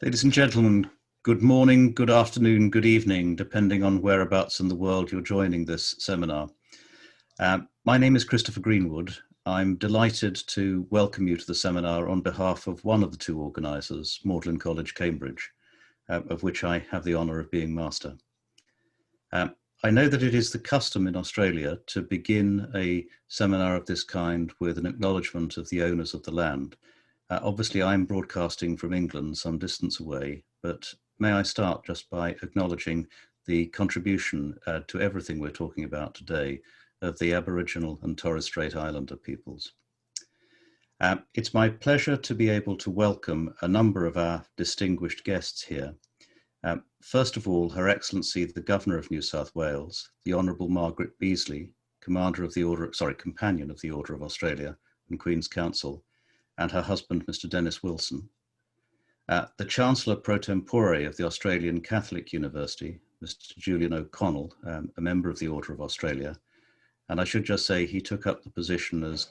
Ladies and gentlemen, good morning, good afternoon, good evening, depending on whereabouts in the world you're joining this seminar. My name is Christopher Greenwood. I'm delighted to welcome you to the seminar on behalf of one of the two organisers, Magdalene College, Cambridge, of which I have the honour of being Master. I know that it is the custom in Australia to begin a seminar of this kind with an acknowledgement of the owners of the land. Obviously, I'm broadcasting from England, some distance away, but may I start just by acknowledging the contribution to everything we're talking about today of the Aboriginal and Torres Strait Islander peoples. It's my pleasure to be able to welcome a number of our distinguished guests here. First of all, Her Excellency, the Governor of New South Wales, the Honourable Margaret Beazley, Companion of the Order of Australia and Queen's Counsel, and her husband, Mr. Dennis Wilson. The Chancellor Pro Tempore of the Australian Catholic University, Mr. Julian O'Connell, a member of the Order of Australia. And I should just say he took up the position as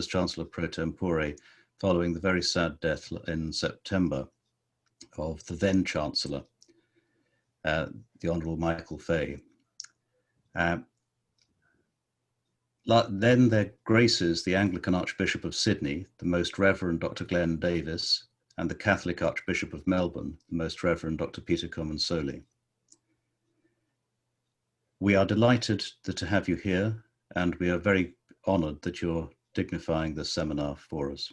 Chancellor Pro Tempore following the very sad death in September of the then Chancellor, the Honourable Michael Fay. Then there graces the Anglican Archbishop of Sydney, the Most Reverend Dr Glenn Davis, and the Catholic Archbishop of Melbourne, the Most Reverend Dr Peter Comensoli. We are delighted to have you here, and we are very honoured that you're dignifying this seminar for us.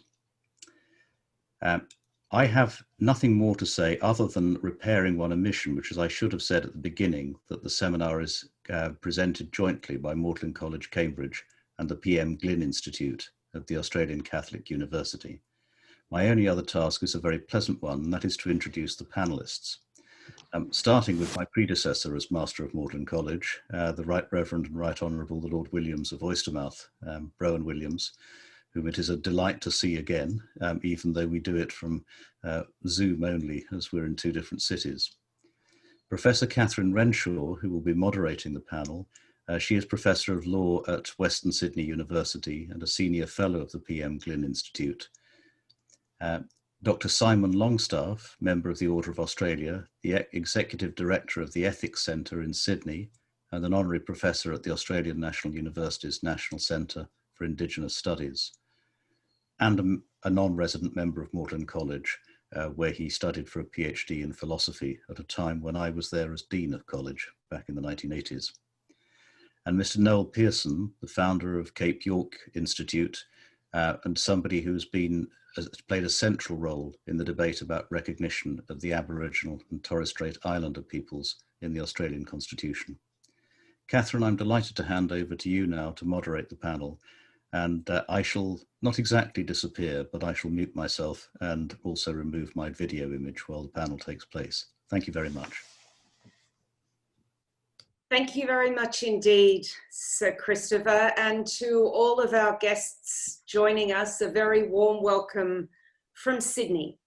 I have nothing more to say other than repairing one omission, which is I should have said at the beginning, that the seminar is presented jointly by Magdalene College, Cambridge and the PM Glynn Institute of the Australian Catholic University. My only other task is a very pleasant one, and that is to introduce the panellists. Starting with my predecessor as Master of Magdalene College, the Right Reverend and Right Honourable the Lord Williams of Oystermouth, Rowan Williams, whom it is a delight to see again, even though we do it from Zoom only, as we're in two different cities. Professor Catherine Renshaw, who will be moderating the panel, she is Professor of Law at Western Sydney University and a Senior Fellow of the PM Glynn Institute. Dr Simon Longstaff, Member of the Order of Australia, the Executive Director of the Ethics Centre in Sydney, and an Honorary Professor at the Australian National University's National Centre for Indigenous Studies, and a non-resident member of Magdalene College, where he studied for a PhD in philosophy at a time when I was there as Dean of College back in the 1980s. And Mr. Noel Pearson, the founder of Cape York Institute, and somebody who's played a central role in the debate about recognition of the Aboriginal and Torres Strait Islander peoples in the Australian Constitution. Catherine, I'm delighted to hand over to you now to moderate the panel. And I shall not exactly disappear, but I shall mute myself and also remove my video image while the panel takes place. Thank you very much. Thank you very much indeed, Sir Christopher, and to all of our guests joining us, a very warm welcome from Sydney.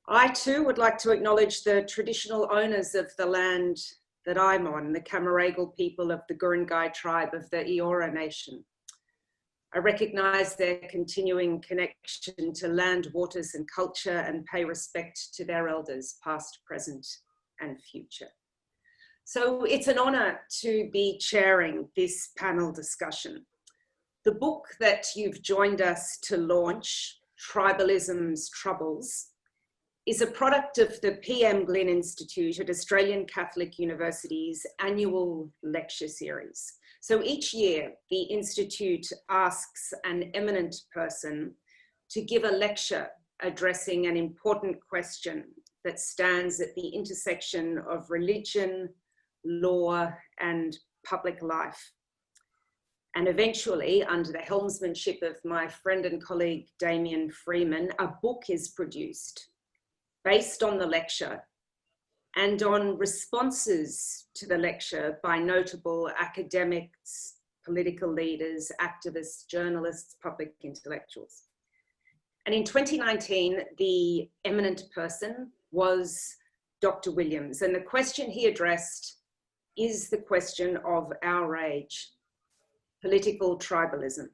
I too would like to acknowledge the traditional owners of the land that I'm on, the Camaragal people of the Gurungai tribe of the Eora Nation. I recognise their continuing connection to land, waters and culture, and pay respect to their elders, past, present and future. So it's an honour to be chairing this panel discussion. The book that you've joined us to launch, Tribalism's Troubles, is a product of the PM Glynn Institute at Australian Catholic University's annual lecture series. So each year, the Institute asks an eminent person to give a lecture addressing an important question that stands at the intersection of religion, law, and public life. And eventually, under the helmsmanship of my friend and colleague, Damien Freeman, a book is produced based on the lecture and on responses to the lecture by notable academics, political leaders, activists, journalists, public intellectuals. And in 2019, the eminent person was Dr. Williams, and the question he addressed is the question of our age, political tribalism.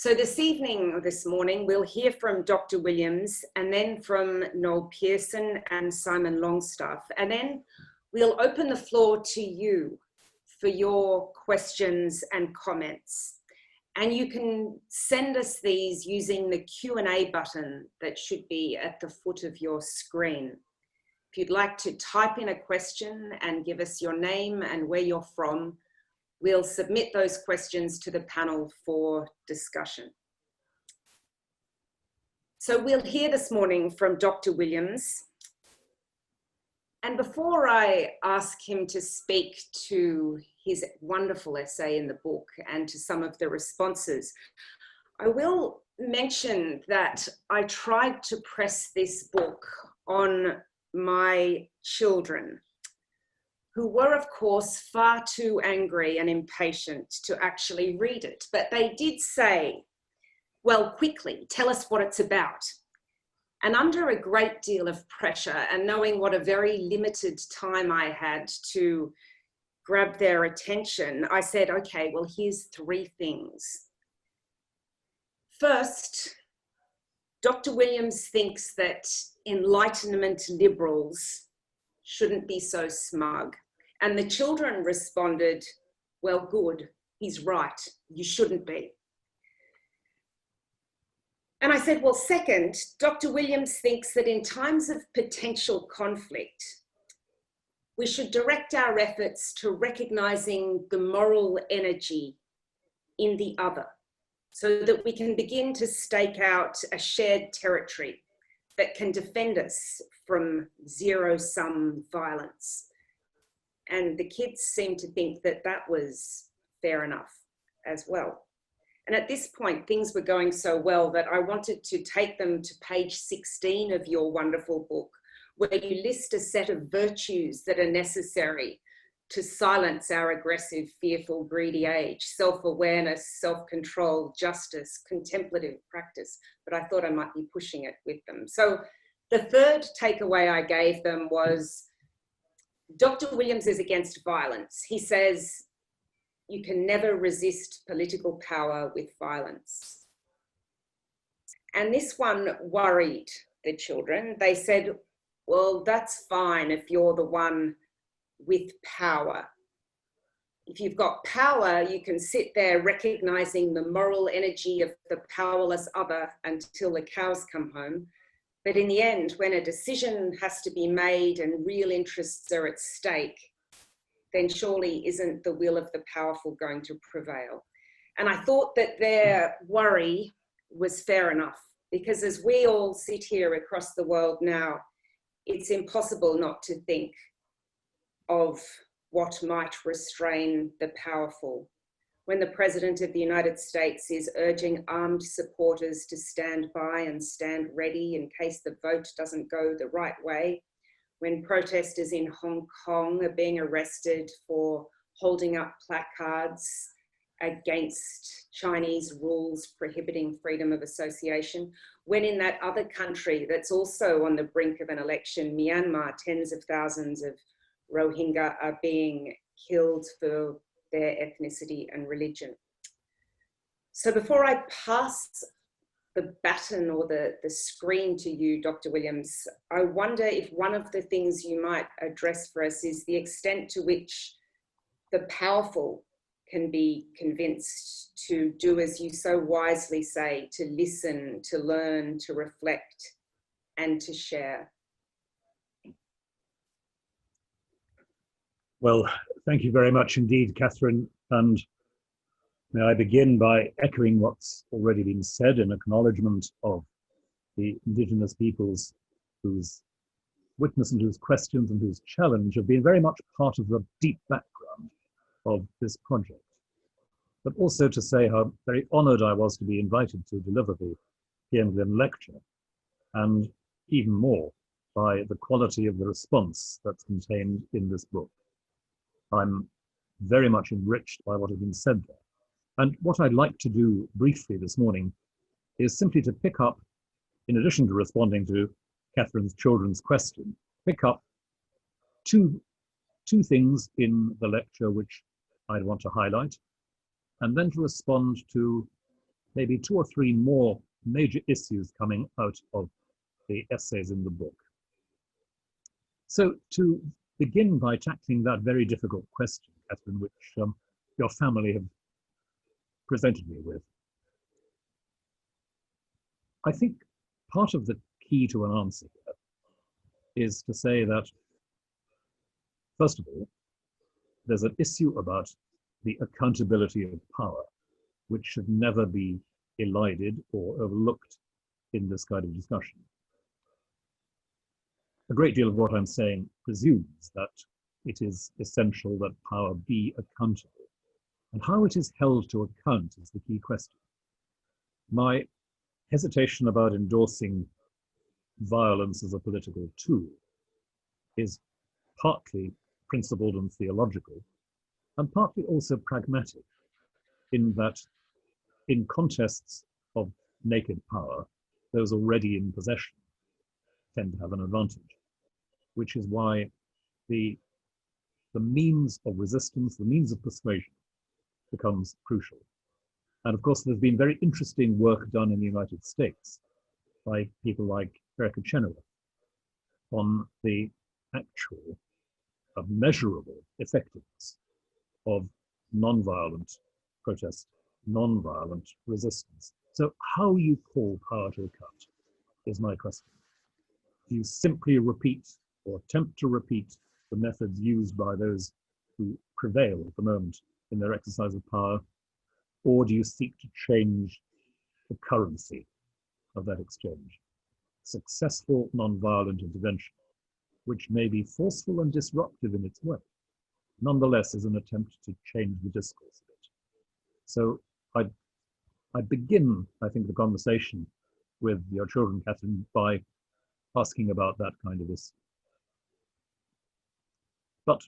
So this evening or this morning, we'll hear from Dr. Williams and then from Noel Pearson and Simon Longstaff. And then we'll open the floor to you for your questions and comments. And you can send us these using the Q&A button that should be at the foot of your screen. If you'd like to type in a question and give us your name and where you're from, we'll submit those questions to the panel for discussion. So we'll hear this morning from Dr. Williams. And before I ask him to speak to his wonderful essay in the book and to some of the responses, I will mention that I tried to press this book on my children, who were, of course, far too angry and impatient to actually read it. But they did say, well, quickly, tell us what it's about. And under a great deal of pressure and knowing what a very limited time I had to grab their attention, I said, okay, well, here's 3 things. First, Dr. Williams thinks that Enlightenment liberals shouldn't be so smug. And the children responded, well, good, he's right, you shouldn't be. And I said, well, second, Dr. Williams thinks that in times of potential conflict, we should direct our efforts to recognizing the moral energy in the other so that we can begin to stake out a shared territory that can defend us from zero-sum violence. And the kids seemed to think that that was fair enough as well. And at this point, things were going so well that I wanted to take them to page 16 of your wonderful book, where you list a set of virtues that are necessary to silence our aggressive, fearful, greedy age: self-awareness, self-control, justice, contemplative practice. But I thought I might be pushing it with them. So the third takeaway I gave them was, Dr. Williams is against violence. He says, you can never resist political power with violence. And this one worried the children. They said, well, that's fine if you're the one with power. If you've got power, you can sit there recognizing the moral energy of the powerless other until the cows come home. But in the end, when a decision has to be made and real interests are at stake, then surely isn't the will of the powerful going to prevail? And I thought that their worry was fair enough, because as we all sit here across the world now, it's impossible not to think of what might restrain the powerful. When the President of the United States is urging armed supporters to stand by and stand ready in case the vote doesn't go the right way, when protesters in Hong Kong are being arrested for holding up placards against Chinese rules prohibiting freedom of association, when in that other country that's also on the brink of an election, Myanmar, tens of thousands of Rohingya are being killed for their ethnicity and religion. So before I pass the baton or the screen to you, Dr. Williams, I wonder if one of the things you might address for us is the extent to which the powerful can be convinced to do as you so wisely say, to listen, to learn, to reflect, and to share. Well, thank you very much indeed, Catherine. And may I begin by echoing what's already been said in acknowledgement of the Indigenous peoples whose witness and whose questions and whose challenge have been very much part of the deep background of this project. But also to say how very honoured I was to be invited to deliver the PM Glynn Lecture, and even more by the quality of the response that's contained in this book. I'm very much enriched by what has been said there. And what I'd like to do briefly this morning is simply to pick up, in addition to responding to Catherine's children's question, pick up two things in the lecture which I'd want to highlight, and then to respond to maybe 2 or 3 more major issues coming out of the essays in the book. So to begin by tackling that very difficult question, Catherine, which your family have presented me with, I think part of the key to an answer here is to say that, first of all, there's an issue about the accountability of power, which should never be elided or overlooked in this kind of discussion. A great deal of what I'm saying presumes that it is essential that power be accountable. And how it is held to account is the key question. My hesitation about endorsing violence as a political tool is partly principled and theological, and partly also pragmatic, in that in contests of naked power, those already in possession tend to have an advantage, which is why the means of resistance, the means of persuasion becomes crucial. And of course, there's been very interesting work done in the United States by people like Erica Chenoweth on the actual measurable effectiveness of nonviolent protest, nonviolent resistance. So how you call power to account is my question. Do you simply repeat or attempt to repeat the methods used by those who prevail at the moment in their exercise of power, or do you seek to change the currency of that exchange? Successful nonviolent intervention, which may be forceful and disruptive in its way, nonetheless is an attempt to change the discourse a bit. So I begin, I think, the conversation with your children, Catherine, by asking about that kind of issue. But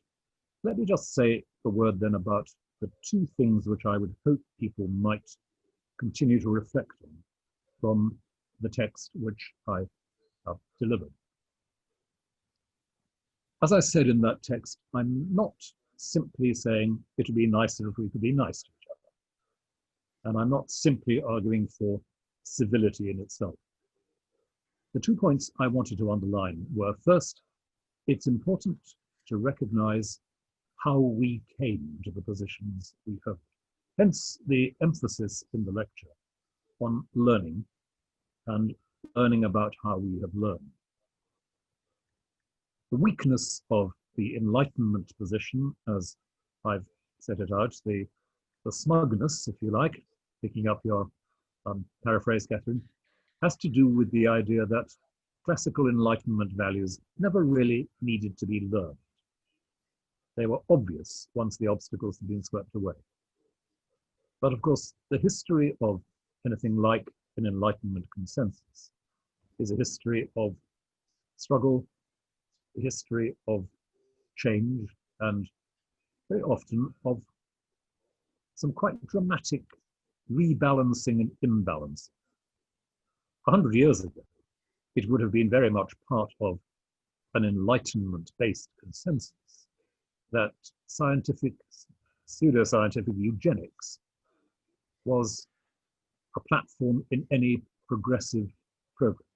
let me just say a word then about the 2 things which I would hope people might continue to reflect on from the text which I have delivered. As I said in that text, I'm not simply saying it would be nicer if we could be nice to each other. And I'm not simply arguing for civility in itself. The 2 points I wanted to underline were, first, it's important to recognize how we came to the positions we hold. Hence the emphasis in the lecture on learning and learning about how we have learned. The weakness of the Enlightenment position, as I've set it out, the smugness, if you like, picking up your paraphrase, Catherine, has to do with the idea that classical Enlightenment values never really needed to be learned. They were obvious once the obstacles had been swept away. But of course, the history of anything like an Enlightenment consensus is a history of struggle, a history of change, and very often of some quite dramatic rebalancing and imbalancing. 100 years ago, it would have been very much part of an Enlightenment-based consensus that scientific, pseudoscientific eugenics was a platform in any progressive program.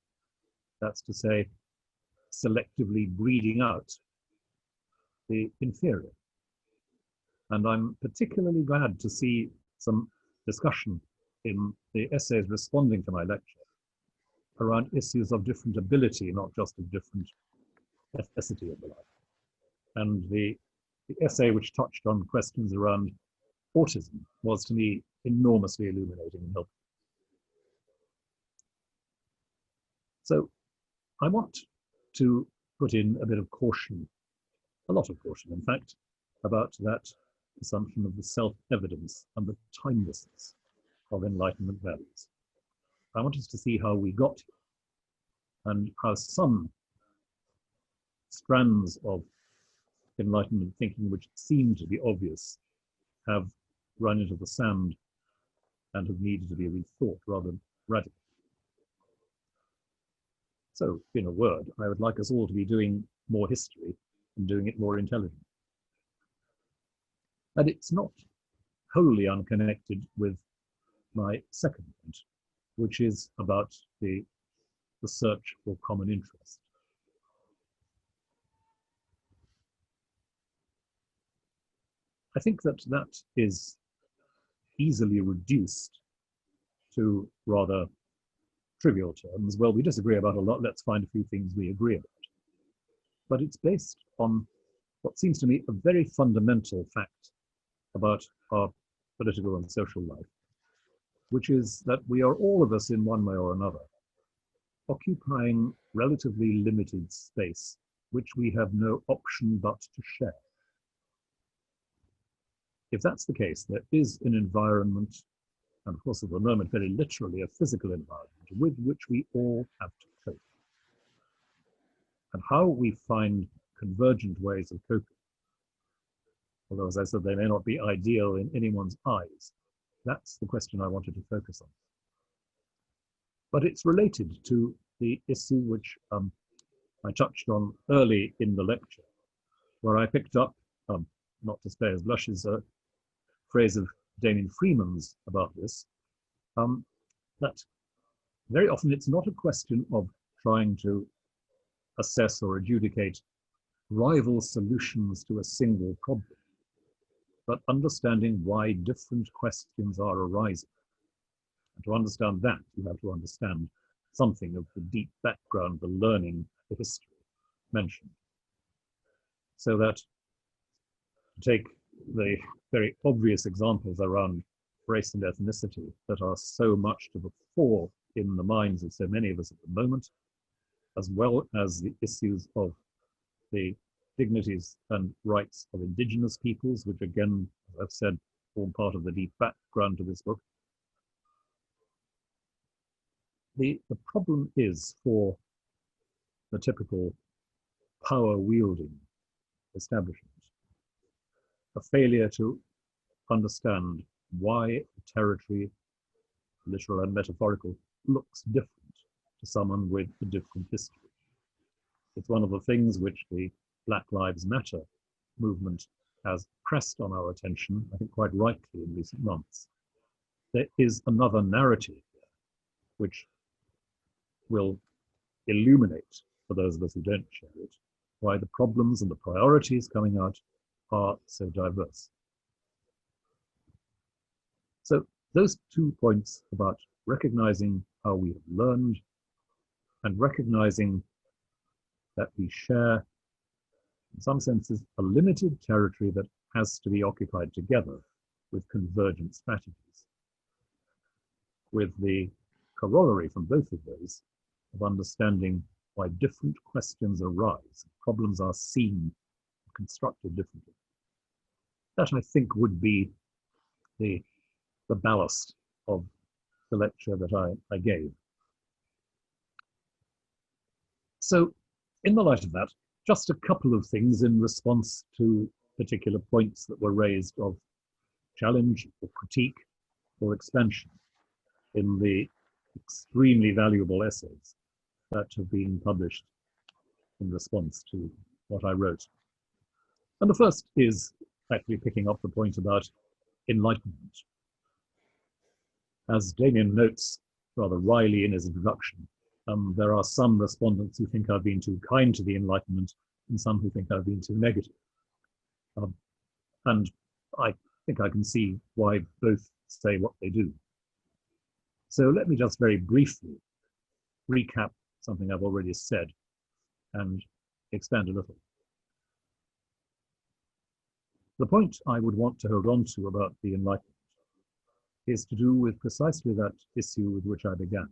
That's to say, selectively breeding out the inferior. And I'm particularly glad to see some discussion in the essays responding to my lecture around issues of different ability, not just of different ethnicity of the life. And the essay which touched on questions around autism was, to me, enormously illuminating and helpful. So I want to put in a bit of caution, a lot of caution, in fact, about that assumption of the self-evidence and the timelessness of Enlightenment values. I want us to see how we got here and how some strands of Enlightenment thinking, which seem to be obvious, have run into the sand and have needed to be rethought rather radically. So, in a word, I would like us all to be doing more history and doing it more intelligently. And it's not wholly unconnected with my second point, which is about the search for common interest. I think that that is easily reduced to rather trivial terms. Well, we disagree about a lot, let's find a few things we agree about. But it's based on what seems to me a very fundamental fact about our political and social life, which is that we are, all of us in one way or another, occupying relatively limited space, which we have no option but to share. If that's the case, there is an environment, and of course at the moment very literally a physical environment, with which we all have to cope. And how we find convergent ways of coping, although as I said, they may not be ideal in anyone's eyes, that's the question I wanted to focus on. But it's related to the issue which I touched on early in the lecture, where I picked up, not to spare his blushes, a phrase of Damien Freeman's about this, that very often it's not a question of trying to assess or adjudicate rival solutions to a single problem, but understanding why different questions are arising. And to understand that, you have to understand something of the deep background, the learning, the history mentioned. So that, to take the very obvious examples around race and ethnicity that are so much to the fore in the minds of so many of us at the moment, as well as the issues of the dignities and rights of indigenous peoples, which again, as I've said, form part of the deep background to this book. The problem is for the typical power-wielding establishment a failure to understand why a territory, literal and metaphorical, looks different to someone with a different history. It's one of the things which the Black Lives Matter movement has pressed on our attention, I think quite rightly in recent months. There is another narrative here, which will illuminate, for those of us who don't share it, why the problems and the priorities coming out are so diverse. So those 2 points about recognizing how we have learned and recognizing that we share, in some senses, a limited territory that has to be occupied together with convergent strategies, with the corollary from both of those of understanding why different questions arise, problems are seen, constructed differently. That, I think, would be the ballast of the lecture that I gave. So, in the light of that, just a couple of things in response to particular points that were raised of challenge or critique or expansion in the extremely valuable essays that have been published in response to what I wrote. And the first is actually picking up the point about enlightenment. As Damien notes rather wryly in his introduction, there are some respondents who think I've been too kind to the Enlightenment and some who think I've been too negative. And I think I can see why both say what they do. So let me just very briefly recap something I've already said and expand a little. The point I would want to hold on to about the Enlightenment is to do with precisely that issue with which I began.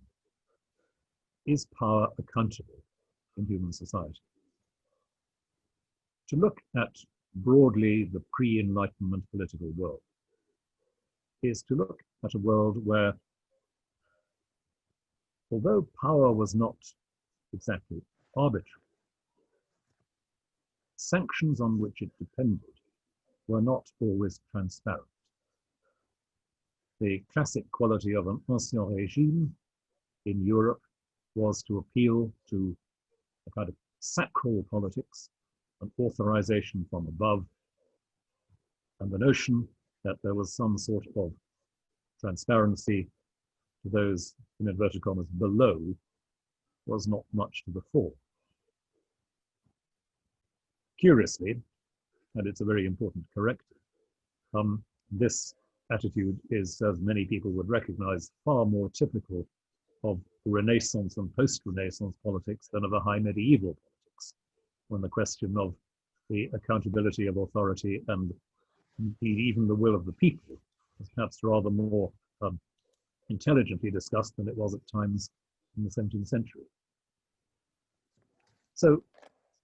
Is power accountable in human society? To look at broadly the pre-Enlightenment political world is to look at a world where, although power was not exactly arbitrary, sanctions on which it depended were not always transparent. The classic quality of an ancien régime in Europe was to appeal to a kind of sacral politics, an authorization from above, and the notion that there was some sort of transparency to those, in inverted commas, below, was not much to the fore. Curiously, and it's a very important corrective, this attitude is, as many people would recognize, far more typical of Renaissance and post-Renaissance politics than of a high medieval politics, when the question of the accountability of authority and indeed even the will of the people was perhaps rather more intelligently discussed than it was at times in the 17th century. So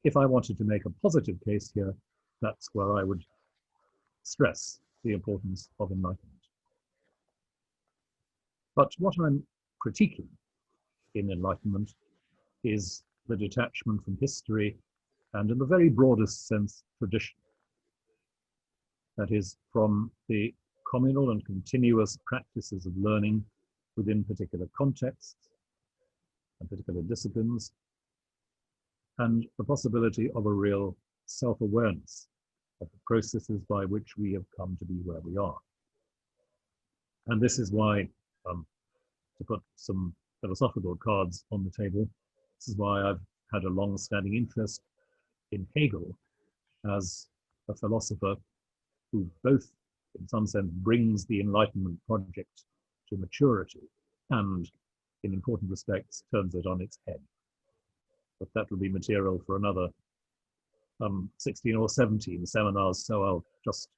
if I wanted to make a positive case here, that's where I would stress the importance of enlightenment. But what I'm critiquing in enlightenment is the detachment from history and, in the very broadest sense, tradition. That is, from the communal and continuous practices of learning within particular contexts and particular disciplines, and the possibility of a real self-awareness of the processes by which we have come to be where we are. And this is why, to put some philosophical cards on the table, this is why I've had a long-standing interest in Hegel as a philosopher who both, in some sense, brings the Enlightenment project to maturity and, in important respects, turns it on its head. But that will be material for another 16 or 17 seminars, so I'll just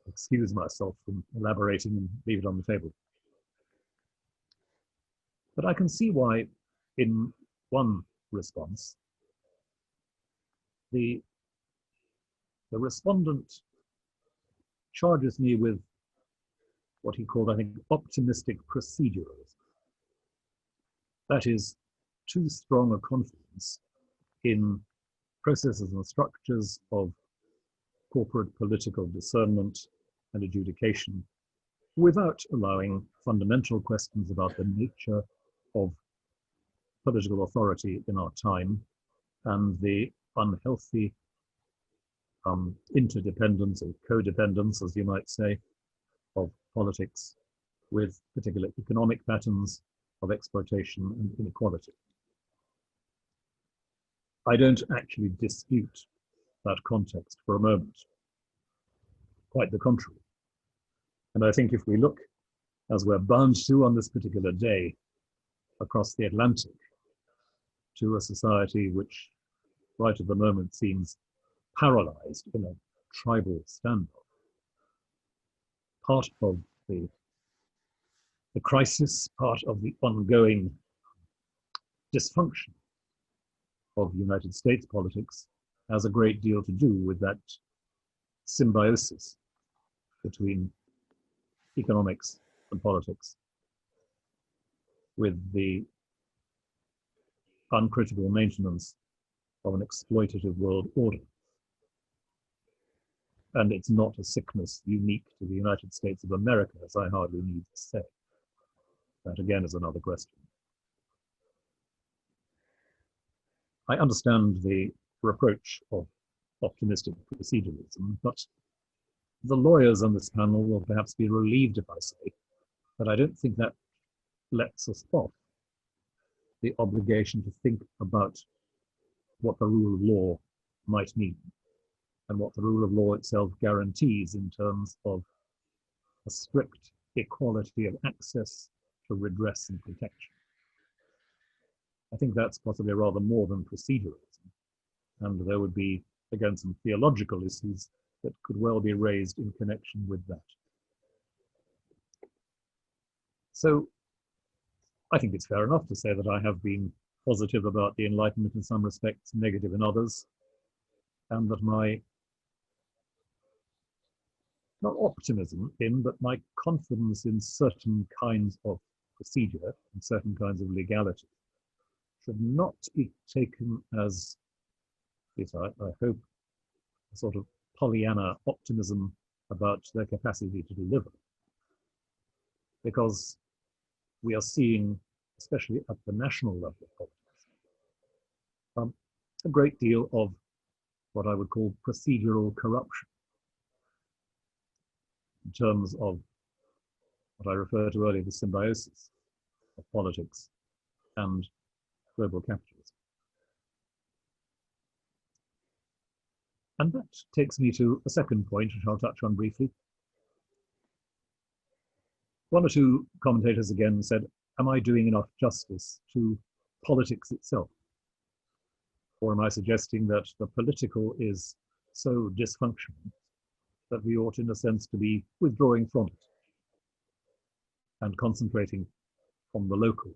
excuse myself from elaborating and leave it on the table. But I can see why, in one response, the respondent charges me with what he called, I think, optimistic proceduralism. That is, too strong a confidence in processes and structures of corporate political discernment and adjudication without allowing fundamental questions about the nature of political authority in our time and the unhealthy interdependence or codependence, as you might say, of politics with particular economic patterns of exploitation and inequality. I don't actually dispute that context for a moment. Quite the contrary. And I think if we look, as we're bound to on this particular day, across the Atlantic, to a society which right at the moment seems paralyzed in a tribal standoff, part of the crisis, part of the ongoing dysfunction of United States politics has a great deal to do with that symbiosis between economics and politics, with the uncritical maintenance of an exploitative world order. And it's not a sickness unique to the United States of America, as I hardly need to say. That again is another question. I understand the reproach of optimistic proceduralism, but the lawyers on this panel will perhaps be relieved if I say that I don't think that lets us off the obligation to think about what the rule of law might mean and what the rule of law itself guarantees in terms of a strict equality of access to redress and protection. I think that's possibly rather more than proceduralism, and there would be, again, some theological issues that could well be raised in connection with that. So I think it's fair enough to say that I have been positive about the Enlightenment in some respects, negative in others, and that my, not optimism in, but my confidence in certain kinds of procedure and certain kinds of legality should not be taken as, I hope, a sort of Pollyanna optimism about their capacity to deliver. Because we are seeing, especially at the national level of politics, a great deal of what I would call procedural corruption in terms of what I referred to earlier, the symbiosis of politics and global capitalism. And that takes me to a second point, which I'll touch on briefly. One or two commentators again said, am I doing enough justice to politics itself? Or am I suggesting that the political is so dysfunctional that we ought, in a sense, to be withdrawing from it and concentrating on the local?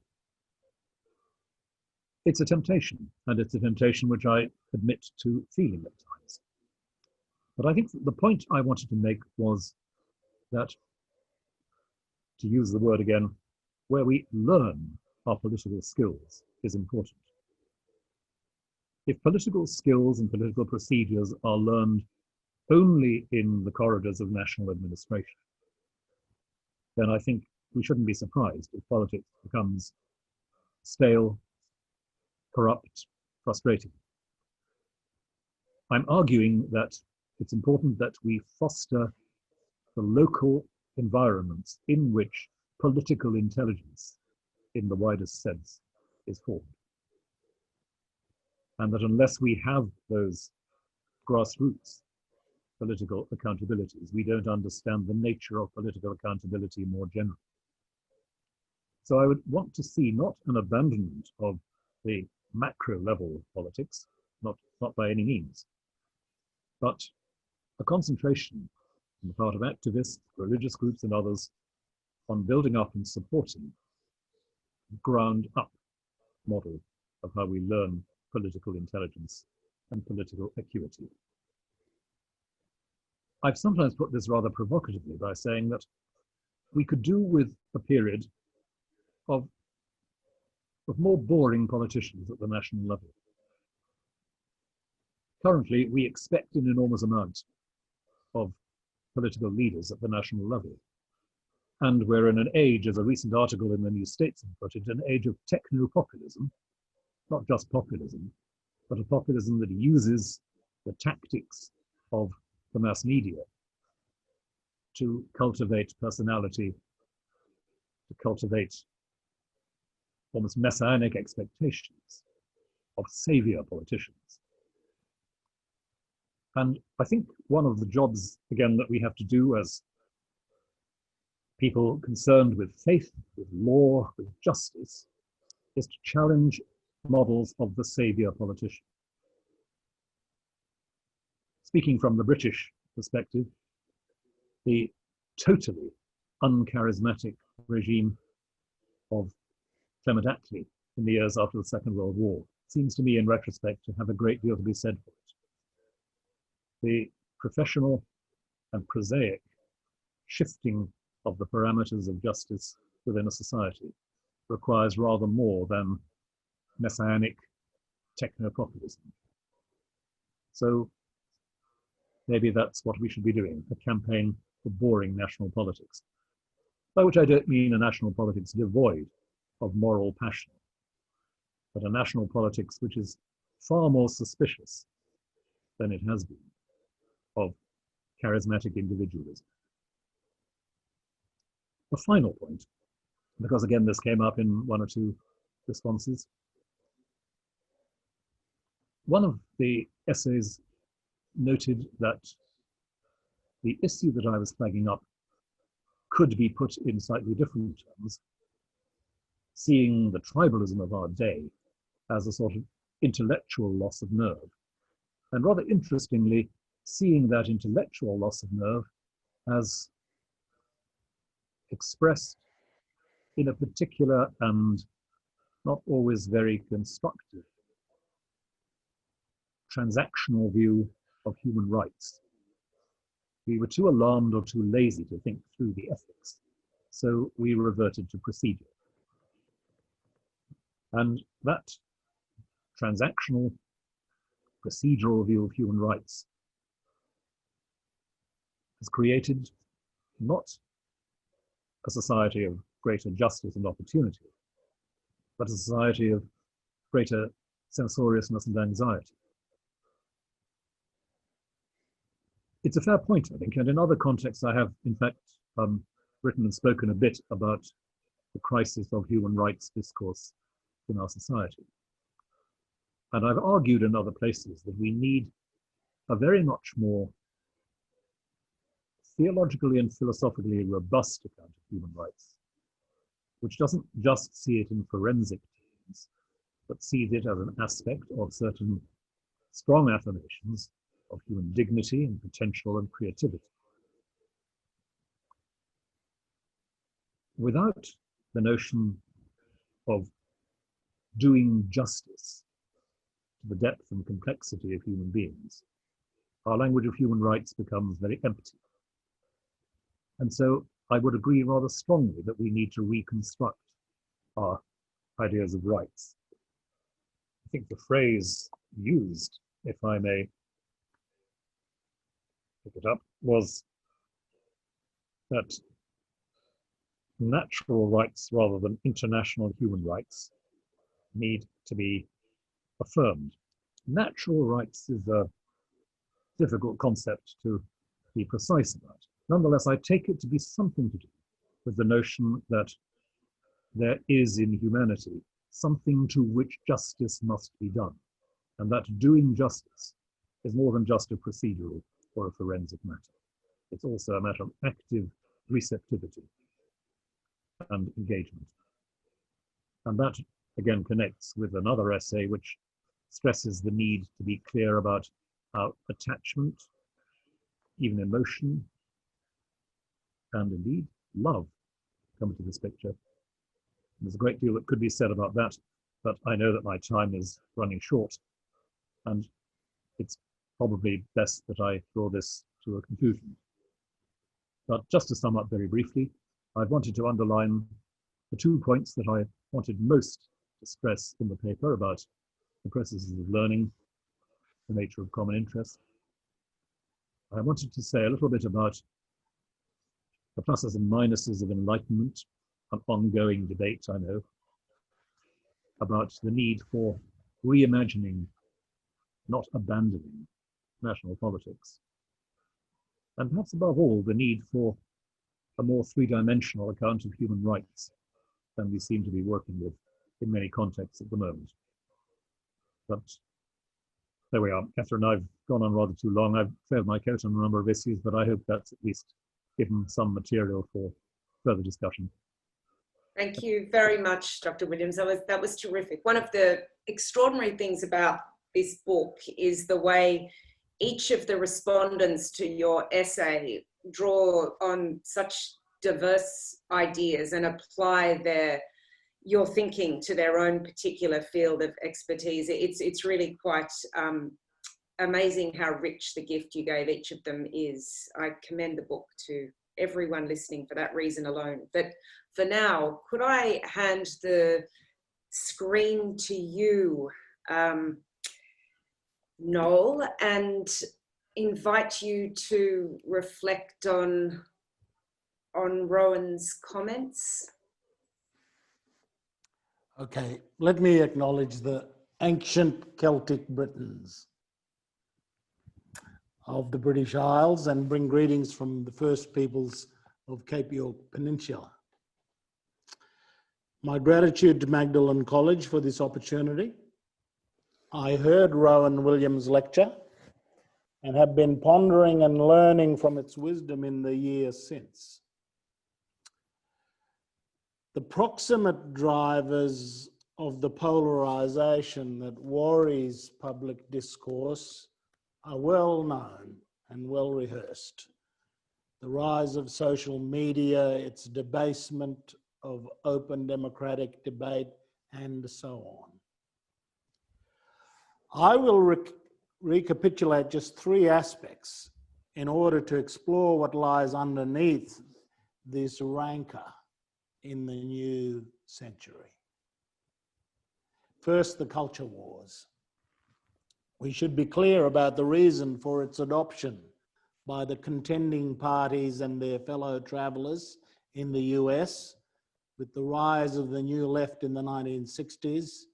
It's a temptation, and it's a temptation which I admit to feeling at times. But I think the point I wanted to make was that, to use the word again, where we learn our political skills is important. If political skills and political procedures are learned only in the corridors of national administration, then I think we shouldn't be surprised if politics becomes stale, corrupt, frustrating. I'm arguing that it's important that we foster the local environments in which political intelligence, in the widest sense, is formed. And that unless we have those grassroots political accountabilities, we don't understand the nature of political accountability more generally. So I would want to see not an abandonment of the macro level of politics, not by any means, but a concentration on the part of activists, religious groups and others on building up and supporting ground up model of how we learn political intelligence and political acuity. I've sometimes put this rather provocatively by saying that we could do with a period of more boring politicians at the national level. Currently, we expect an enormous amount of political leaders at the national level. And we're in an age, as a recent article in the New Statesman put it, an age of techno-populism, not just populism, but a populism that uses the tactics of the mass media to cultivate personality, to cultivate almost messianic expectations of savior politicians. And I think one of the jobs, again, that we have to do as people concerned with faith, with law, with justice, is to challenge models of the savior politician. Speaking from the British perspective, the totally uncharismatic regime of Clement Attlee in the years after the Second World War seems to me, in retrospect, to have a great deal to be said for it. The professional and prosaic shifting of the parameters of justice within a society requires rather more than messianic techno-populism. So maybe that's what we should be doing, a campaign for boring national politics. By which I don't mean a national politics devoid of moral passion, but a national politics which is far more suspicious than it has been of charismatic individualism. The final point, because again this came up in one or two responses. One of the essays noted that the issue that I was flagging up could be put in slightly different terms, seeing the tribalism of our day as a sort of intellectual loss of nerve. And rather interestingly, seeing that intellectual loss of nerve as expressed in a particular and not always very constructive transactional view of human rights. We were too alarmed or too lazy to think through the ethics, so we reverted to procedure. And that transactional, procedural view of human rights has created not a society of greater justice and opportunity, but a society of greater censoriousness and anxiety. It's a fair point, I think, and in other contexts I have, in fact, written and spoken a bit about the crisis of human rights discourse in our society. And I've argued in other places that we need a very much more theologically and philosophically robust account of human rights, which doesn't just see it in forensic terms, but sees it as an aspect of certain strong affirmations of human dignity and potential and creativity. Without the notion of doing justice to the depth and complexity of human beings, our language of human rights becomes very empty. And so I would agree rather strongly that we need to reconstruct our ideas of rights. I think the phrase used, if I may pick it up, was that natural rights rather than international human rights need to be affirmed. Natural rights is a difficult concept to be precise about. Nonetheless, I take it to be something to do with the notion that there is in humanity something to which justice must be done, and that doing justice is more than just a procedural or a forensic matter. It's also a matter of active receptivity and engagement. And that, again, connects with another essay which stresses the need to be clear about our attachment, even emotion, and indeed love come into this picture. There's a great deal that could be said about that, but I know that my time is running short, and it's probably best that I draw this to a conclusion. But just to sum up very briefly, I wanted to underline the 2 points that I wanted most to stress in the paper about the processes of learning, the nature of common interest. I wanted to say a little bit about the pluses and minuses of enlightenment, an ongoing debate, I know, about the need for reimagining, not abandoning, national politics. And perhaps above all, the need for a more three-dimensional account of human rights than we seem to be working with in many contexts at the moment. But there we are. Catherine, I've gone on rather too long. I've failed my coat on a number of issues, but I hope that's at least given some material for further discussion. Thank you very much, Dr. Williams. That was terrific. One of the extraordinary things about this book is the way each of the respondents to your essay draw on such diverse ideas and apply your thinking to their own particular field of expertise. It's really quite amazing how rich the gift you gave each of them is. I commend the book to everyone listening for that reason alone. But for now, could I hand the screen to you, Noel, and invite you to reflect on Rowan's comments? Okay, let me acknowledge the ancient Celtic Britons of the British Isles and bring greetings from the first peoples of Cape York Peninsula. My gratitude to Magdalene College for this opportunity. I heard Rowan Williams' lecture and have been pondering and learning from its wisdom in the years since. The proximate drivers of the polarization that worries public discourse are well known and well rehearsed. The rise of social media, its debasement of open democratic debate, and so on. I will recapitulate just 3 aspects in order to explore what lies underneath this rancor in the new century. First, the culture wars. We should be clear about the reason for its adoption by the contending parties and their fellow travellers in the US, with the rise of the New Left in the 1960s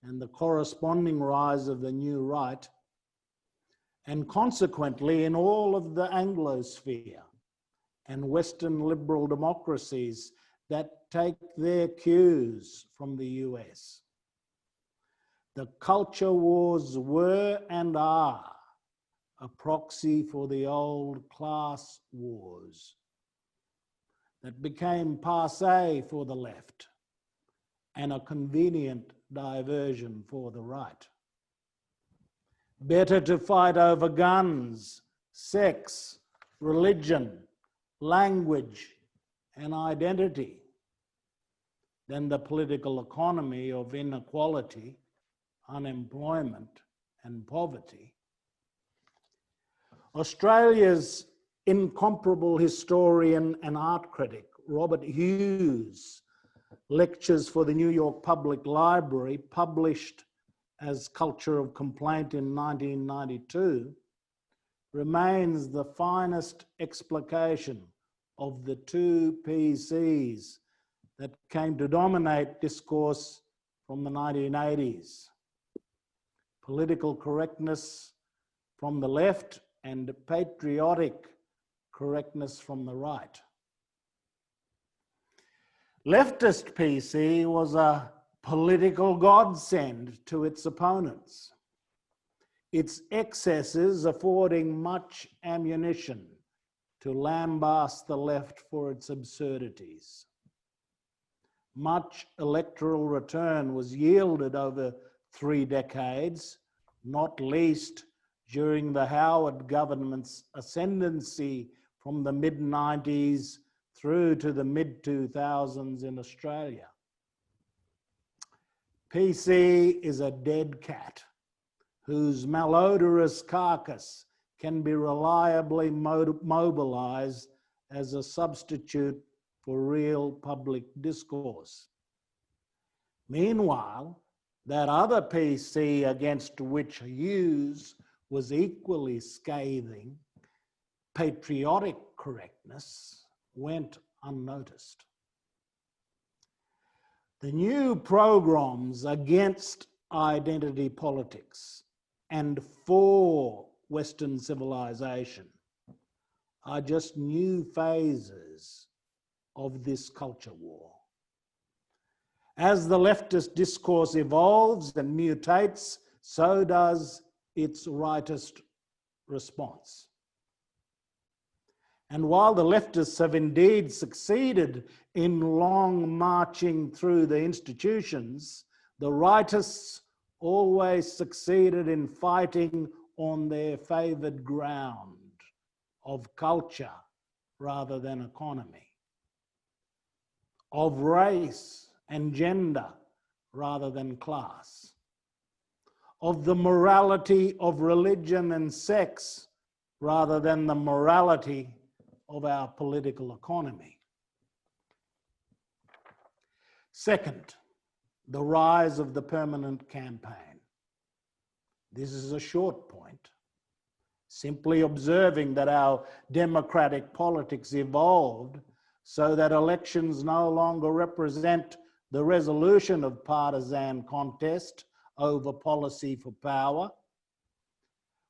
and the corresponding rise of the New Right, and consequently in all of the Anglosphere and Western liberal democracies that take their cues from the US. The culture wars were and are a proxy for the old class wars that became passé for the left and a convenient diversion for the right. Better to fight over guns, sex, religion, language, and identity than the political economy of inequality, unemployment, and poverty. Australia's incomparable historian and art critic, Robert Hughes' lectures for the New York Public Library, published as Culture of Complaint in 1992, remains the finest explication of the two PCs that came to dominate discourse from the 1980s. Political correctness from the left and patriotic correctness from the right. Leftist PC was a political godsend to its opponents, its excesses affording much ammunition to lambast the left for its absurdities. Much electoral return was yielded over 3 decades, not least during the Howard government's ascendancy from the mid-90s through to the mid-2000s in Australia. PC is a dead cat whose malodorous carcass can be reliably mobilized as a substitute for real public discourse. Meanwhile, that other PC against which Hughes was equally scathing, patriotic correctness, went unnoticed. The new programs against identity politics and for Western civilization are just new phases of this culture war. As the leftist discourse evolves and mutates, so does its rightist response. And while the leftists have indeed succeeded in long marching through the institutions, the rightists always succeeded in fighting on their favoured ground of culture rather than economy, of race and gender rather than class, of the morality of religion and sex rather than the morality of our political economy. Second, the rise of the permanent campaign. This is a short point, simply observing that our democratic politics evolved so that elections no longer represent the resolution of partisan contest over policy for power,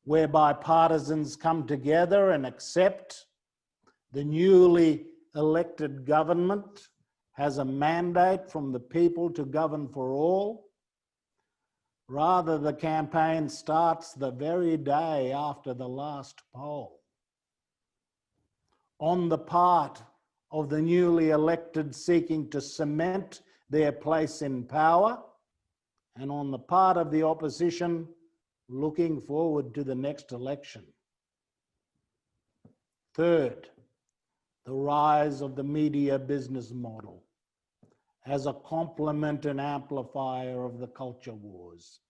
whereby partisans come together and accept the newly elected government has a mandate from the people to govern for all. Rather, the campaign starts the very day after the last poll. On the part of the newly elected seeking to cement their place in power, and on the part of the opposition looking forward to the next election. Third, the rise of the media business model as a complement and amplifier of the culture wars.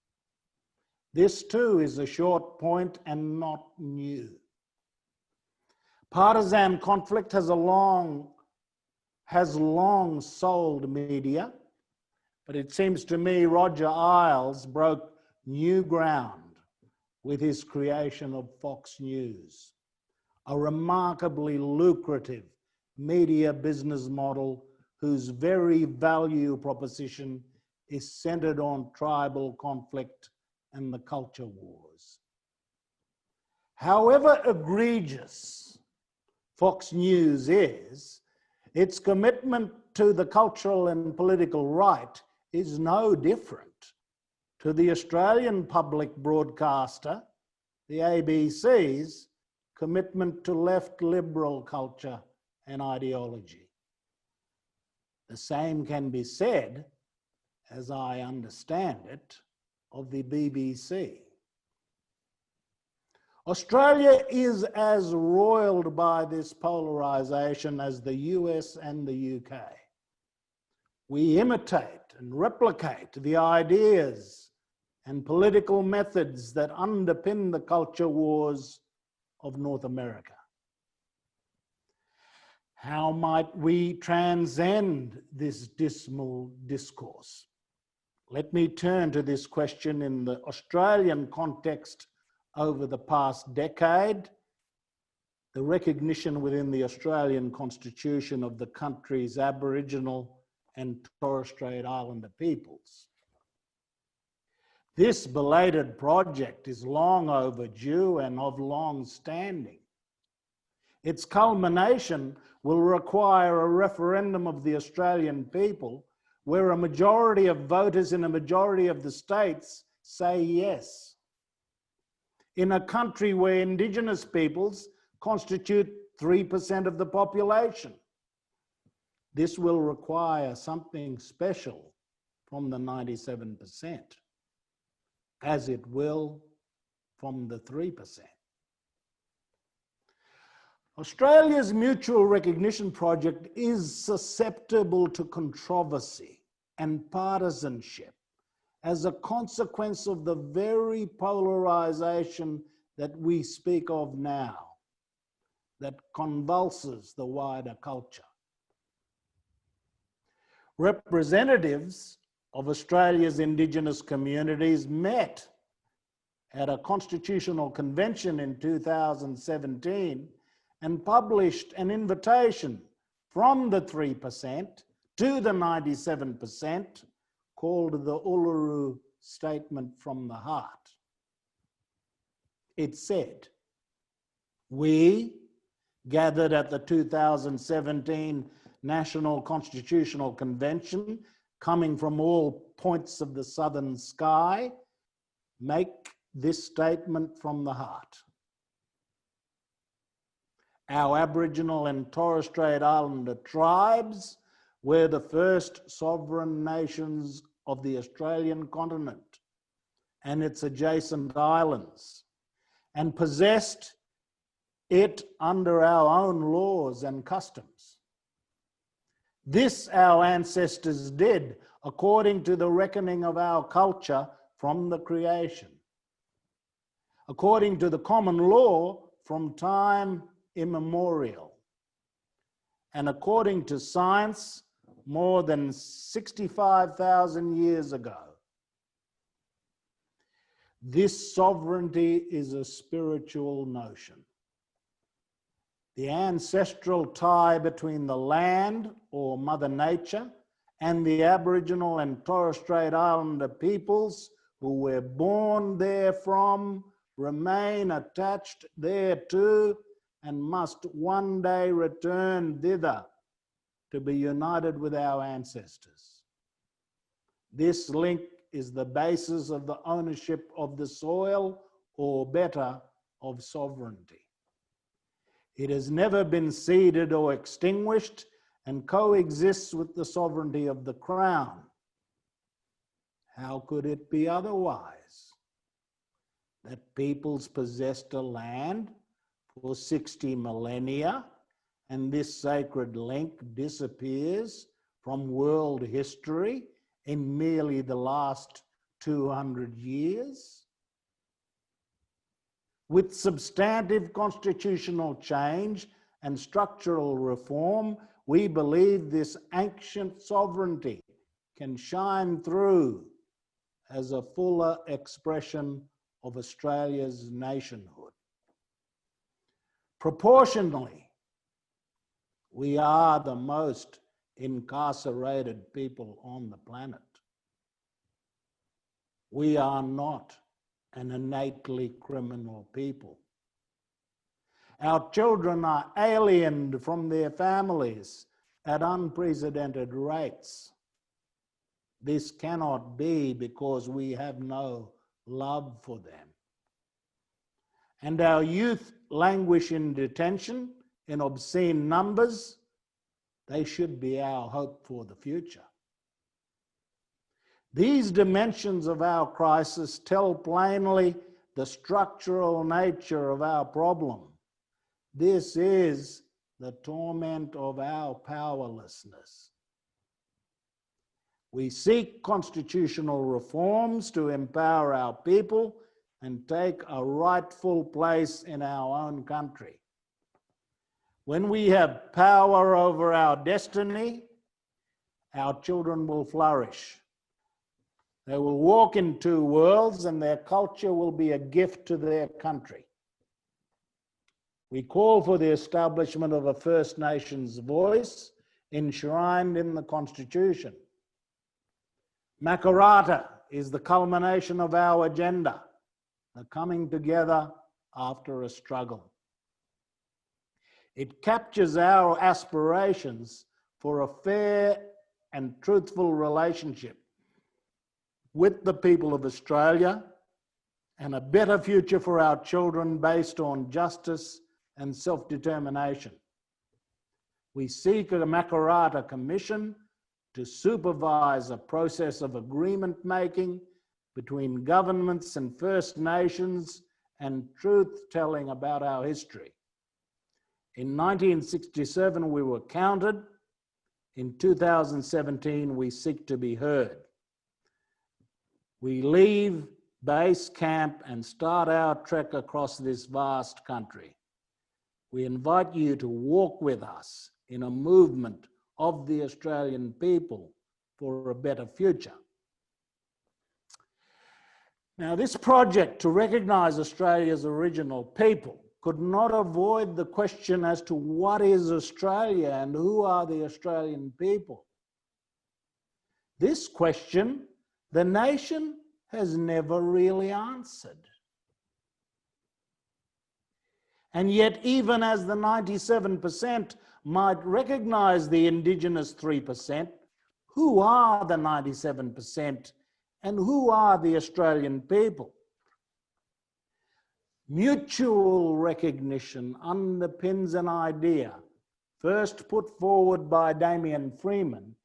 This too is a short point and not new. Partisan conflict has long sold media, but it seems to me Roger Ailes broke new ground with his creation of Fox News, a remarkably lucrative media business model whose very value proposition is centered on tribal conflict and the culture wars. However egregious Fox News is, Its commitment to the cultural and political right is no different to the Australian public broadcaster, the ABC's, commitment to left liberal culture and ideology. The same can be said, as I understand it, of the BBC. Australia is as roiled by this polarisation as the US and the UK. We imitate and replicate the ideas and political methods that underpin the culture wars of North America. How might we transcend this dismal discourse? Let me turn to this question in the Australian context over the past decade. The recognition within the Australian Constitution of the country's Aboriginal and Torres Strait Islander peoples. This belated project is long overdue and of long standing. Its culmination will require a referendum of the Australian people where a majority of voters in a majority of the states say yes. In a country where Indigenous peoples constitute 3% of the population, this will require something special from the 97%, as it will from the 3%. Australia's mutual recognition project is susceptible to controversy and partisanship as a consequence of the very polarisation that we speak of now, that convulses the wider culture. Representatives of Australia's Indigenous communities met at a constitutional convention in 2017 and published an invitation from the 3% to the 97% called the Uluru Statement from the Heart. It said, "We, gathered at the 2017 National Constitutional Convention, coming from all points of the southern sky, make this statement from the heart. Our Aboriginal and Torres Strait Islander tribes were the first sovereign nations of the Australian continent and its adjacent islands, and possessed it under our own laws and customs. This our ancestors did according to the reckoning of our culture from the creation, according to the common law from time immemorial, and according to science more than 65,000 years ago. This sovereignty is a spiritual notion. The ancestral tie between the land, or Mother Nature, and the Aboriginal and Torres Strait Islander peoples who were born therefrom remain attached thereto and must one day return thither to be united with our ancestors. This link is the basis of the ownership of the soil, or better, of sovereignty. It has never been ceded or extinguished and coexists with the sovereignty of the Crown. How could it be otherwise? That peoples possessed a land for 60 millennia, and this sacred link disappears from world history in merely the last 200 years? With substantive constitutional change and structural reform, we believe this ancient sovereignty can shine through as a fuller expression of Australia's nationhood. Proportionally, we are the most incarcerated people on the planet. We are not an innately criminal people. Our children are aliened from their families at unprecedented rates. This cannot be because we have no love for them. And our youth languish in detention in obscene numbers. They should be our hope for the future. These dimensions of our crisis tell plainly the structural nature of our problem. This is the torment of our powerlessness. We seek constitutional reforms to empower our people and take a rightful place in our own country. When we have power over our destiny, our children will flourish. They will walk in two worlds and their culture will be a gift to their country. We call for the establishment of a First Nations voice enshrined in the Constitution. Makarrata is the culmination of our agenda, the coming together after a struggle. It captures our aspirations for a fair and truthful relationship with the people of Australia and a better future for our children based on justice and self-determination. We seek a Makarrata Commission to supervise a process of agreement making between governments and First Nations and truth-telling about our history. In 1967, we were counted. In 2017, we seek to be heard. We leave base camp and start our trek across this vast country. We invite you to walk with us in a movement of the Australian people for a better future. Now, this project to recognise Australia's Aboriginal people could not avoid the question as to what is Australia and who are the Australian people. This question, the nation has never really answered. And yet, even as the 97% might recognise the Indigenous 3%, who are the 97% and who are the Australian people? Mutual recognition underpins an idea first put forward by Damien Freeman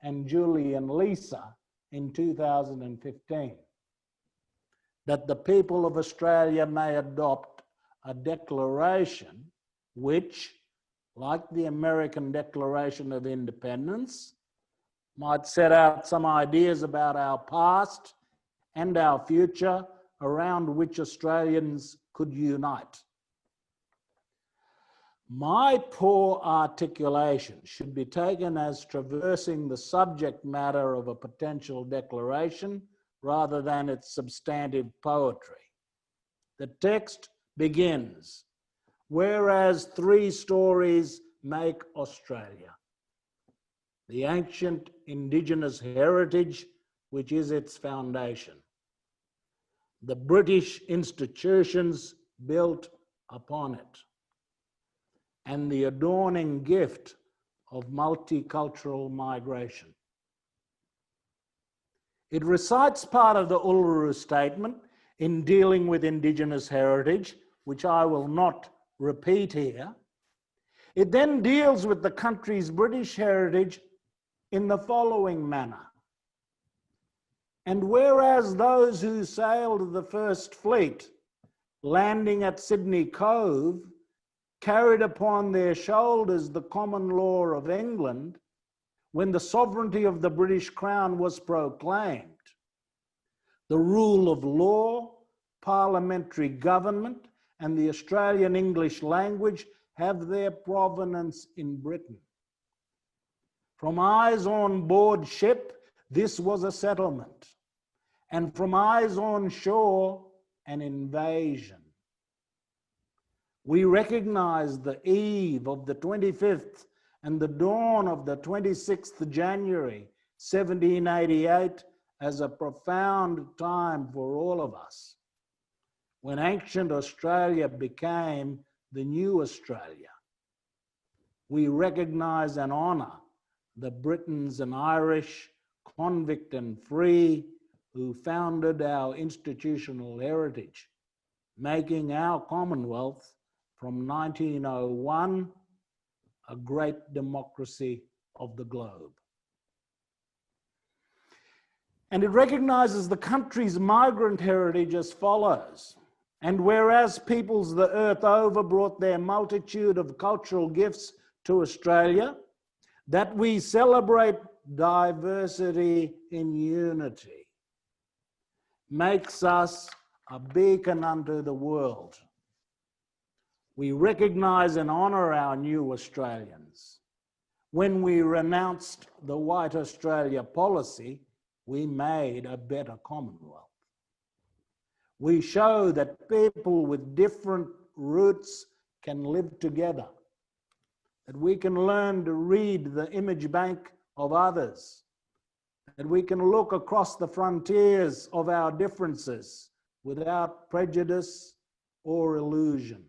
and Julian Lisa in 2015, that the people of Australia may adopt a declaration which, like the American Declaration of Independence, might set out some ideas about our past and our future around which Australians could unite. My poor articulation should be taken as traversing the subject matter of a potential declaration rather than its substantive poetry. The text begins, whereas three stories make Australia. The ancient Indigenous heritage, which is its foundation. The British institutions built upon it. And the adorning gift of multicultural migration. It recites part of the Uluru Statement in dealing with Indigenous heritage, which I will not repeat here. It then deals with the country's British heritage in the following manner. And whereas those who sailed the first fleet, landing at Sydney Cove, carried upon their shoulders the common law of England, when the sovereignty of the British Crown was proclaimed, the rule of law, parliamentary government, and the Australian English language have their provenance in Britain. From eyes on board ship, this was a settlement, and from eyes on shore, an invasion. We recognize the eve of the 25th and the dawn of the 26th January, 1788, as a profound time for all of us, when ancient Australia became the new Australia. We recognize and honour the Britons and Irish, convict and free, who founded our institutional heritage, making our Commonwealth from 1901 a great democracy of the globe. And it recognises the country's migrant heritage as follows. And whereas peoples the earth over brought their multitude of cultural gifts to Australia, that we celebrate diversity in unity, makes us a beacon unto the world. We recognise and honour our new Australians. When we renounced the White Australia policy, we made a better Commonwealth. We show that people with different roots can live together, that we can learn to read the image bank of others, that we can look across the frontiers of our differences without prejudice or illusion.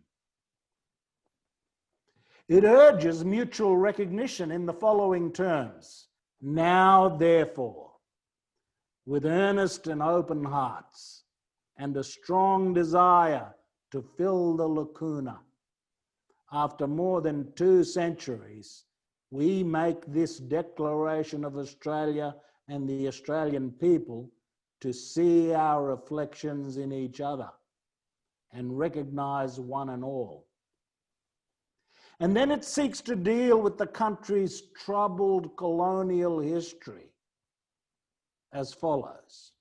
It urges mutual recognition in the following terms. Now, therefore, with earnest and open hearts and a strong desire to fill the lacuna, after more than 2 centuries, we make this declaration of Australia and the Australian people to see our reflections in each other and recognise one and all. And then it seeks to deal with the country's troubled colonial history as follows.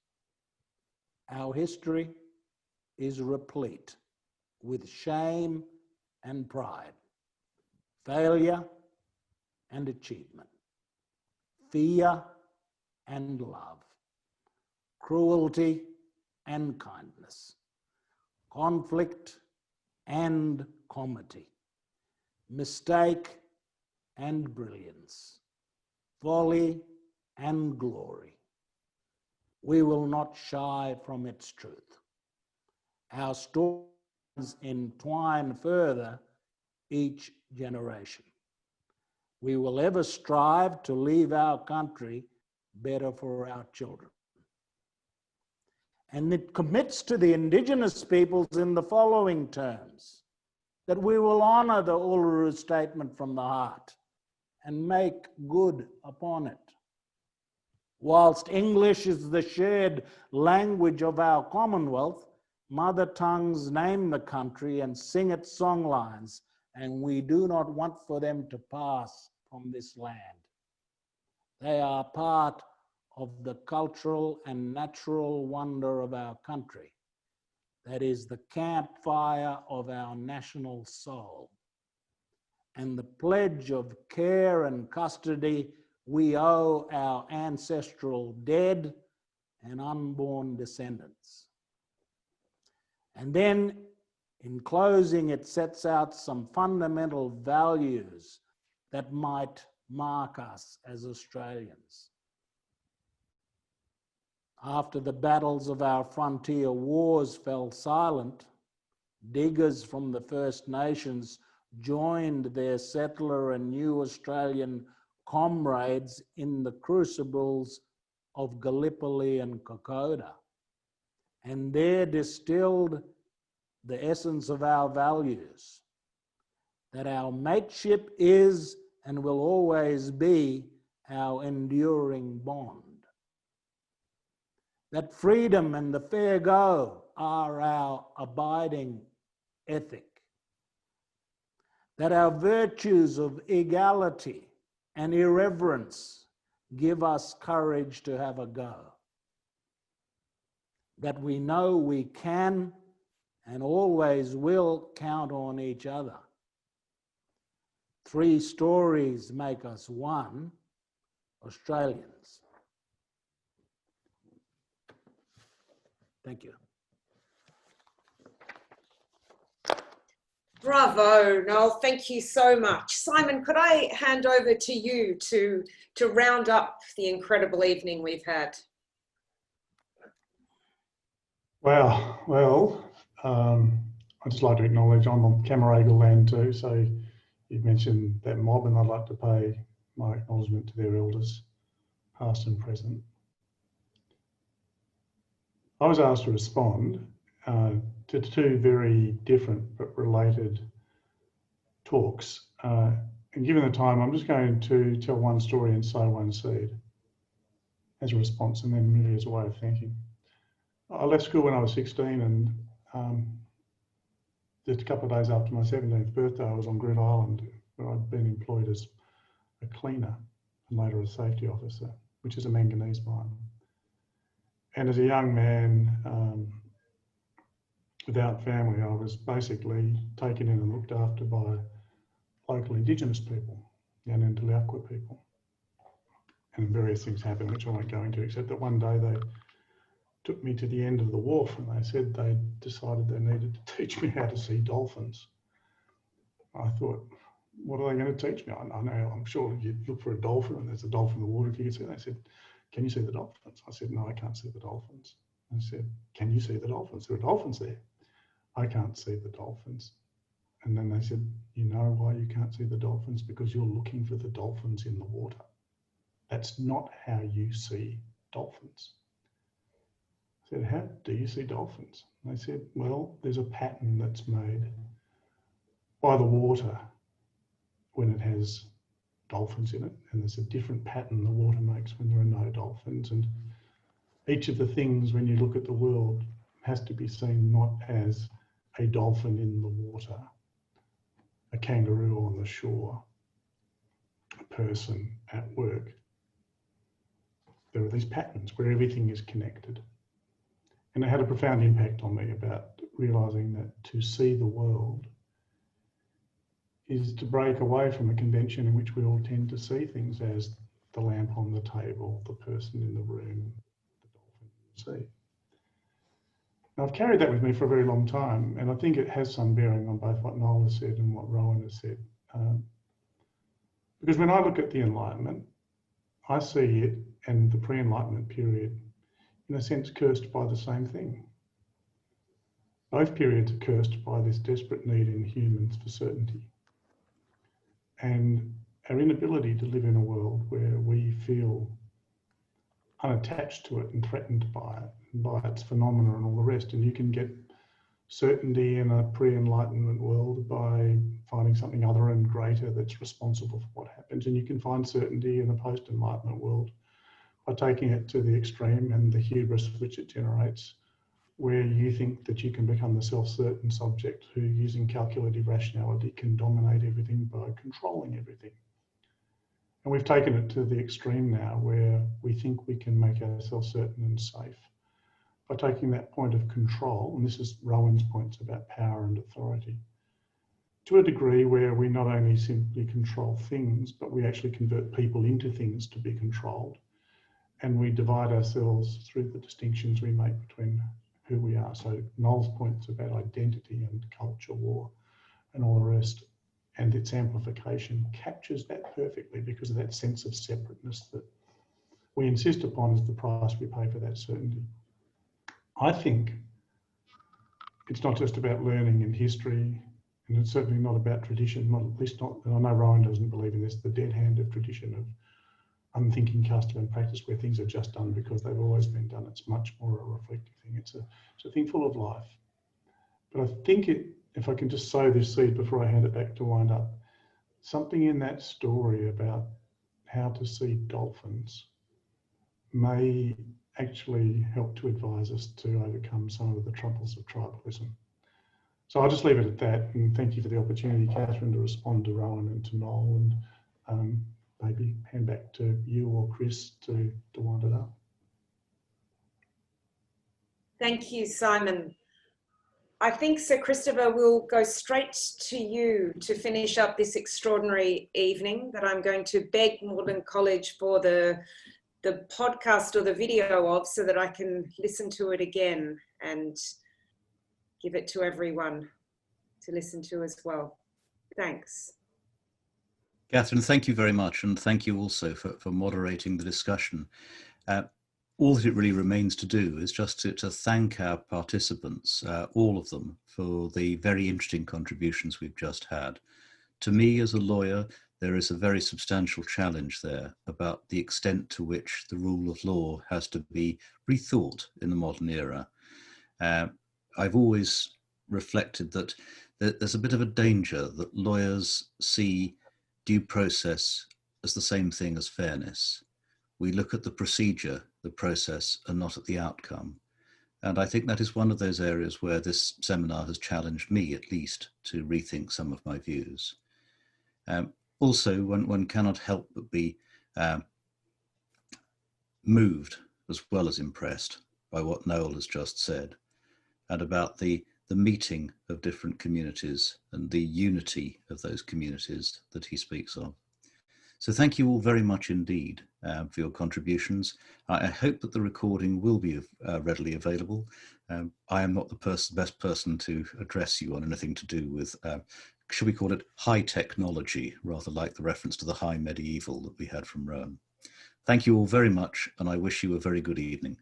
Our history is replete with shame and pride, failure and achievement, fear and love, cruelty and kindness, conflict and comity, mistake and brilliance, folly and glory. We will not shy from its truth. Our stories entwine further each generation. We will ever strive to leave our country better for our children. And it commits to the Indigenous peoples in the following terms, that we will honour the Uluru Statement from the heart and make good upon it. Whilst English is the shared language of our Commonwealth, mother tongues name the country and sing its songlines, and we do not want for them to pass from this land. They are part of the cultural and natural wonder of our country. That is the campfire of our national soul, and the pledge of care and custody we owe our ancestral dead and unborn descendants. And then, in closing, it sets out some fundamental values that might mark us as Australians. After the battles of our frontier wars fell silent, diggers from the First Nations joined their settler and new Australian comrades in the crucibles of Gallipoli and Kokoda, and there distilled the essence of our values, that our mateship is and will always be our enduring bond, that freedom and the fair go are our abiding ethic, that our virtues of equality and irreverence give us courage to have a go, that we know we can and always will count on each other. 3 stories make us one, Australians. Thank you. Bravo, Noel. Thank you so much. Simon, could I hand over to you to round up the incredible evening we've had? Wow. Well, I'd just like to acknowledge I'm on Camaragal land too. So you've mentioned that mob, and I'd like to pay my acknowledgement to their elders, past and present. I was asked to respond to two very different but related talks. And given the time, I'm just going to tell one story and sow one seed as a response, and then really as a way of thinking. I left school when I was 16, and just a couple of days after my 17th birthday, I was on Groote Island, where I'd been employed as a cleaner and later a safety officer, which is a manganese mine. And as a young man without family, I was basically taken in and looked after by local Indigenous people, and Ndiliakwa people. And various things happened, which I won't go into, except that one day they took me to the end of the wharf and they said they decided they needed to teach me how to see dolphins. I thought, what are they going to teach me? I know, I'm sure you look for a dolphin and there's a dolphin in the water. If you can see, they said, can you see the dolphins? I said, no, I can't see the dolphins. I said, can you see the dolphins? There are dolphins there. I can't see the dolphins. And then they said, you know why you can't see the dolphins? Because you're looking for the dolphins in the water. That's not how you see dolphins. I said, how do you see dolphins? And they said, well, there's a pattern that's made by the water when it has dolphins in it, and there's a different pattern the water makes when there are no dolphins. And each of the things, when you look at the world, has to be seen not as a dolphin in the water, a kangaroo on the shore, a person at work. There are these patterns where everything is connected. And it had a profound impact on me about realising that to see the world is to break away from a convention in which we all tend to see things as the lamp on the table, the person in the room, the dolphin in the sea. Now, I've carried that with me for a very long time, and I think it has some bearing on both what Noel has said and what Rowan has said. Because when I look at the Enlightenment, I see it and the pre-Enlightenment period, in a sense, cursed by the same thing. Both periods are cursed by this desperate need in humans for certainty, and our inability to live in a world where we feel unattached to it and threatened by it, and by its phenomena and all the rest. And you can get certainty in a pre-Enlightenment world by finding something other and greater that's responsible for what happens. And you can find certainty in a post-Enlightenment world by taking it to the extreme and the hubris which it generates, where you think that you can become the self-certain subject who, using calculative rationality, can dominate everything by controlling everything. And we've taken it to the extreme now, where we think we can make ourselves certain and safe by taking that point of control, and this is Rowan's points about power and authority, to a degree where we not only simply control things, but we actually convert people into things to be controlled. And we divide ourselves through the distinctions we make between who we are. So Noel's points about identity and culture war and all the rest, and its amplification captures that perfectly because of that sense of separateness that we insist upon as the price we pay for that certainty. I think it's not just about learning and history, and it's certainly not about tradition, not at least not, and I know Rowan doesn't believe in this, the dead hand of tradition, of unthinking custom and practice where things are just done because they've always been done. It's much more a reflective thing. It's a thing full of life. But I think if I can just sow this seed before I hand it back to wind up, something in that story about how to see dolphins may actually help to advise us to overcome some of the troubles of tribalism. So I'll just leave it at that, and thank you for the opportunity, Catherine, to respond to Rowan and to Noel, and maybe hand back to you or Chris to wind it up. Thank you, Simon. I think, Sir Christopher, we'll go straight to you to finish up this extraordinary evening that I'm going to beg Magdalene College for the podcast or the video of, so that I can listen to it again and give it to everyone to listen to as well. Thanks. Catherine, thank you very much, and thank you also for moderating the discussion. All that it really remains to do is just to thank our participants, all of them, for the very interesting contributions we've just had. To me, as a lawyer, there is a very substantial challenge there about the extent to which the rule of law has to be rethought in the modern era. I've always reflected that there's a bit of a danger that lawyers see due process as the same thing as fairness. We look at the procedure, the process, and not at the outcome. And I think that is one of those areas where this seminar has challenged me, at least, to rethink some of my views. Also, one cannot help but be moved as well as impressed by what Noel has just said, and about the meeting of different communities and the unity of those communities that he speaks of. So thank you all very much indeed for your contributions. I hope that the recording will be readily available. I am not the best person to address you on anything to do with, should we call it high technology, rather like the reference to the high medieval that we had from Rowan. Thank you all very much, and I wish you a very good evening.